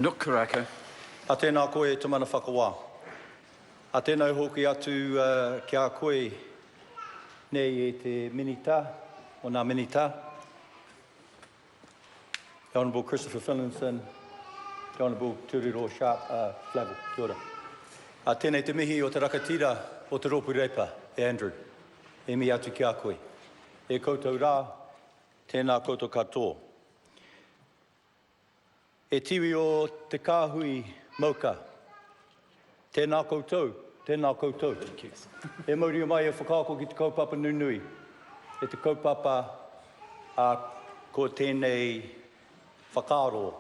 Nukaraka. A tēnā koe e tamana whakawā. A tēnā hoki atu ki a koe nei e te minita, o nā minita. The Honourable Christopher Finlinson, the Honourable Tūriro Sharp, Flavel, kia ora. A tēnei te mihi o te rakatira o te ropu reipa, e Andrew. E mi atu ki a koe. E koutou rā, tēnā koutou katoa. E tiwi o te kāhui mauka. Tēnā koutou, tēnā koutou. E mauri o mai e whakaako ki te kaupapa nunui. E te kaupapa ko tēnei whakaaro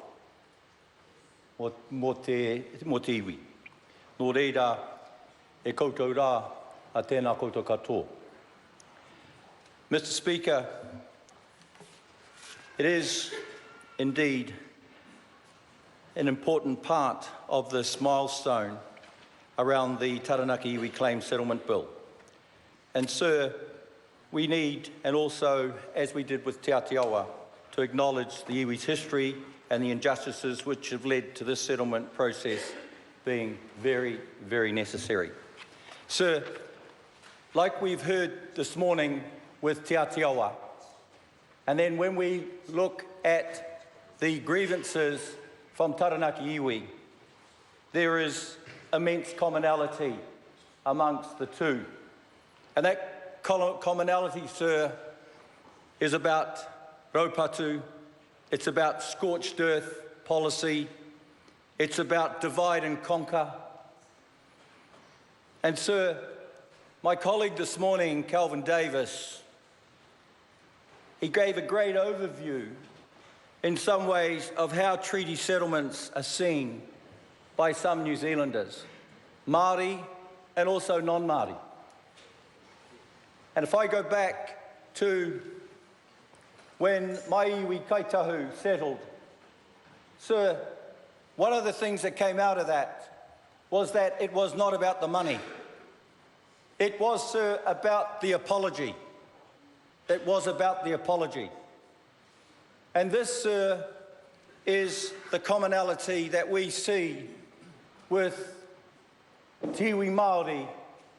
mo te iwi. Nō reira, e koutou rā a tēnā koutou katoa. Mr. Speaker, it is indeed an important part of this milestone around the Taranaki iwi Claim Settlement Bill. And Sir, we need, and also, as we did with Te Atiawa, to acknowledge the iwi's history and the injustices which have led to this settlement process being very, very necessary. Sir, like we've heard this morning with Te Atiawa, and then when we look at the grievances from Taranaki iwi, there is immense commonality amongst the two. And that commonality, Sir, is about raupatu, it's about scorched earth policy, it's about divide and conquer. And Sir, my colleague this morning, Calvin Davis, he gave a great overview in some ways of how treaty settlements are seen by some New Zealanders, Māori and also non-Māori. And if I go back to when my iwi Kaitahu settled, Sir, one of the things that came out of that was that it was not about the money. It was, Sir, about the apology. It was about the apology. And this, Sir, is the commonality that we see with Te iwi Māori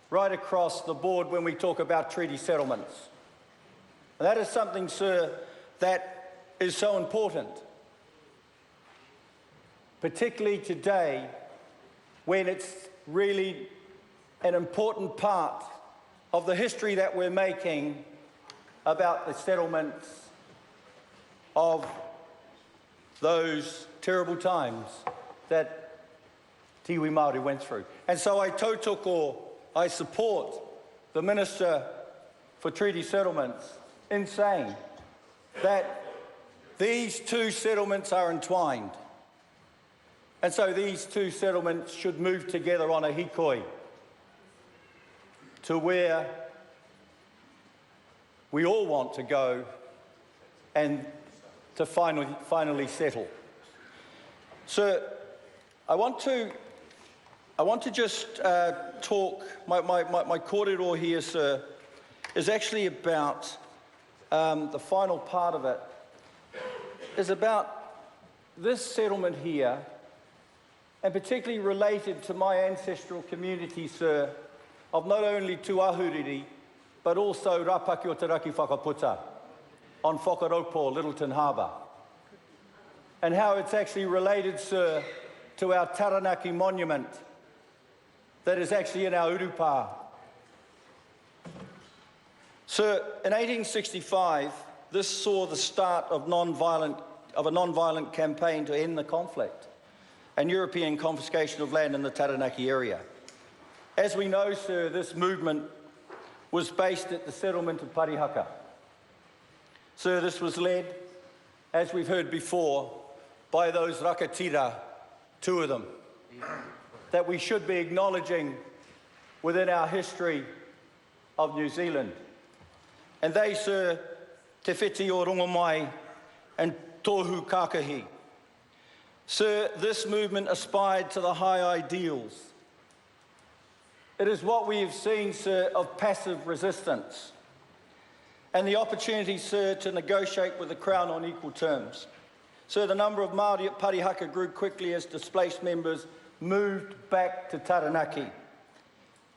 right across the board when we talk about treaty settlements. And that is something, Sir, that is so important, particularly today when it's really an important part of the history that we're making about the settlements of those terrible times that Te iwi Māori went through. And so I tautoko, I support the Minister for Treaty Settlements in saying that these two settlements are entwined. And so these two settlements should move together on a hikoi to where we all want to go and to finally settle. So I want to just talk, my kōrero here, Sir, is actually about the final part of it, is about this settlement here, and particularly related to my ancestral community, Sir, of not only Tuahuriri, but also Rapaki o Te Raki Whakaputa on Whakaraupo, Littleton Harbour, and how it's actually related, Sir, to our Taranaki monument that is actually in our urupā. Sir, in 1865, this saw the start of a non-violent campaign to end the conflict and European confiscation of land in the Taranaki area. As we know, Sir, this movement was based at the settlement of Parihaka. Sir, this was led, as we've heard before, by those rakatira, two of them, that we should be acknowledging within our history of New Zealand. And they, Sir, Te Whiti o Rongomai and Tohu Kākahi. Sir, this movement aspired to the high ideals. It is what we have seen, Sir, of passive resistance and the opportunity, Sir, to negotiate with the Crown on equal terms. Sir, the number of Māori at Parihaka grew quickly as displaced members moved back to Taranaki.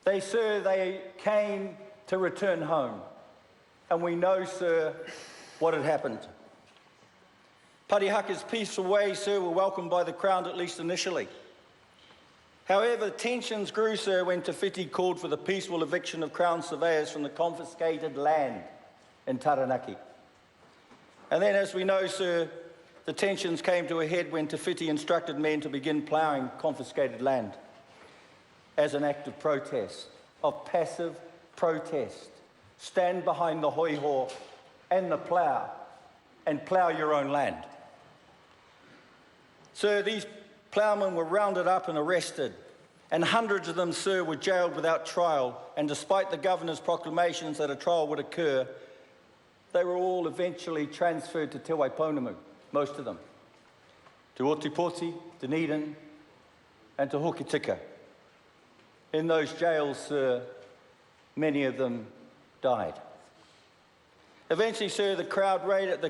They came to return home. And we know, sir, what had happened. Parihaka's peaceful ways, sir, were welcomed by the Crown, at least initially. However, tensions grew, sir, when Te Whiti called for the peaceful eviction of Crown surveyors from the confiscated land in Taranaki. And then, as we know, sir, the tensions came to a head when Te Whiti instructed men to begin ploughing confiscated land as an act of protest, of passive protest. Stand behind the hoiho and the plough and plough your own land. Sir, these ploughmen were rounded up and arrested, and hundreds of them, sir, were jailed without trial, and despite the governor's proclamations that a trial would occur, they were all eventually transferred to Te Waiponamu, most of them, to Otipoti, Dunedin, and to Hokitika. In those jails, sir, many of them died. Eventually, sir, the Crown raided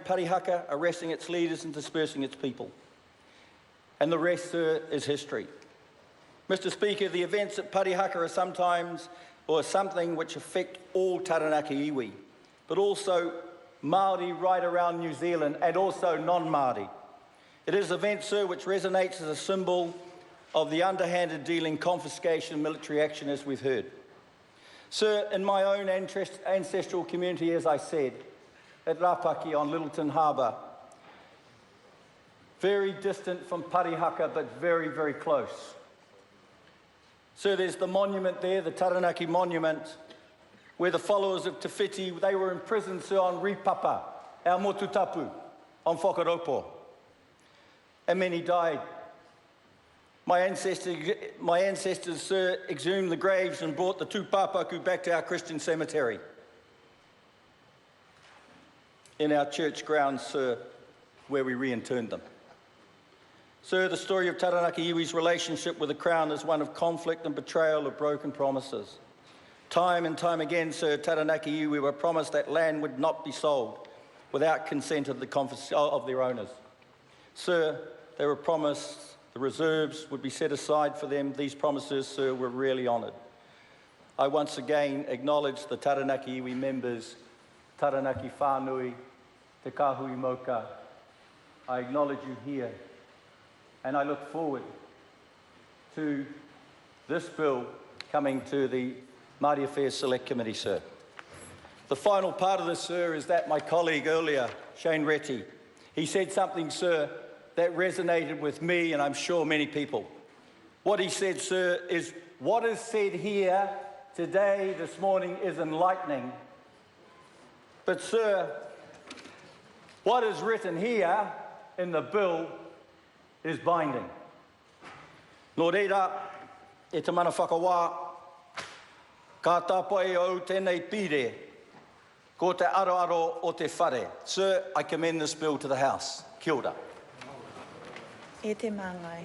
Parihaka, arresting its leaders and dispersing its people. And the rest, sir, is history. Mr. Speaker, the events at Parihaka are sometimes, or something which affect all Taranaki iwi, but also Māori right around New Zealand and also non-Māori. It is an event, sir, which resonates as a symbol of the underhanded dealing, confiscation and military action, as we've heard. Sir, in my own ancestral community, as I said, at Rapaki on Littleton Harbour, very distant from Parihaka, but very, very close. Sir, there's the monument there, the Taranaki monument, where the followers of Te Whiti, they were imprisoned, sir, on Ripapa, our motutapu, on Whakaropo. And many died. My ancestors, sir, exhumed the graves and brought the tūpapaku back to our Christian cemetery. In our church grounds, sir, where we reinterred them. Sir, the story of Taranaki iwi's relationship with the Crown is one of conflict and betrayal of broken promises. Time and time again, sir, Taranaki iwi were promised that land would not be sold without consent of their owners. Sir, they were promised the reserves would be set aside for them. These promises, sir, were really honoured. I once again acknowledge the Taranaki iwi members, Taranaki whānui, Te Kahui Moka. I acknowledge you here, and I look forward to this bill coming to the Māori Affairs Select Committee, sir. The final part of this, sir, is that my colleague earlier, Shane Retty, he said something, sir, that resonated with me and I'm sure many people. What he said, sir, is what is said here today, this morning, is enlightening. But, sir, what is written here in the bill is binding. Nō reira, e te mana whakawā, ka tāpai au tēnei pire, ko te aroaro o te whare. Sir, I commend this bill to the House. Kia ora. E te māngai.